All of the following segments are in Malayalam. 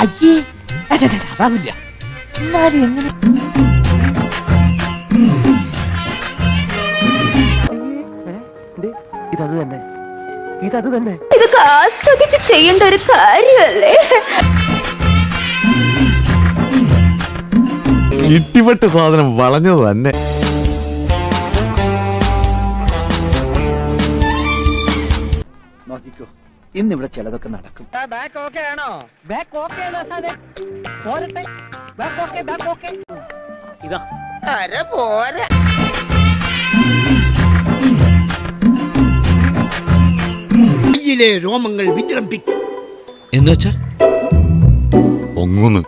അയ്യേ അതാവില്ല. എന്നാലും എങ്ങനെ ഇതത് തന്നെ, ഇതത് തന്നെ. ഇതൊക്കെ ആസ്വദിച്ച് ചെയ്യേണ്ട ഒരു കാര്യമല്ലേ? ഇട്ടിപ്പെട്ട് സാധനം വളഞ്ഞത് തന്നെ. നോക്കിക്കോ, ഇന്നിവിടെ ചിലതൊക്കെ നടക്കും. ബാക്ക് ഓക്കെ ആണോ? ബാക്ക് ഓക്കെ ആണോ സാറേ? പോരട്ടെ. Back okay, back okay. ഇതാ അരെ പോരെ. കയ്യിലെ രോമങ്ങൾ വിജൃംഭിക്കും എന്ന് വെച്ചാൽ ഒങ്ങുന്നു.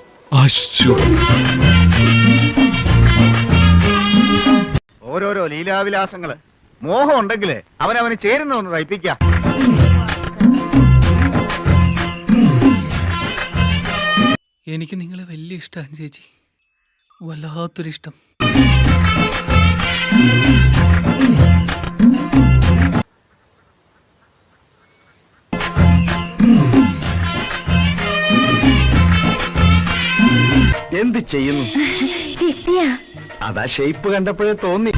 ഓരോരോ ലീലാവിലാസങ്ങള്. മോഹം ഉണ്ടെങ്കിലേ അവനവന് ചേരുന്ന ഒന്ന് തയ്പ്പിക്കാം. എനിക്ക് നിങ്ങളെ വലിയ ഇഷ്ടമാണ് ചേച്ചി, വല്ലാത്തൊരിഷ്ടം. എന്ത് ചെയ്യുന്നു? ചിട്ടിയാ? അതാ ഷേപ്പ് കണ്ടപ്പോഴേ തോന്നി.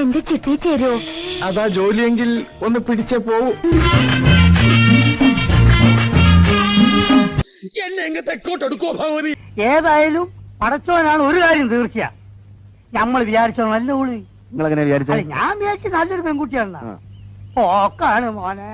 എന്റെ ചിട്ടി ചേരുവോ? അതാ ജോലിയെങ്കിൽ ഒന്ന് പിടിച്ചേ പോവൂ. എന്നെ എങ്ങ് തെക്കോട്ടെടുക്കോ ഭഗവതി. ഏതായാലും പടച്ചോനാണ് ഒരു കാര്യം തീർച്ചയാ. നമ്മൾ വിചാരിച്ചോ നല്ല ഉള്ളി. നിങ്ങൾ എങ്ങനെ വിചാരിച്ചു? ഞാൻ വിചാരിച്ചു നല്ലൊരു പെൺകുട്ടിയാണ്. ഓക്കാണ് മോനെ.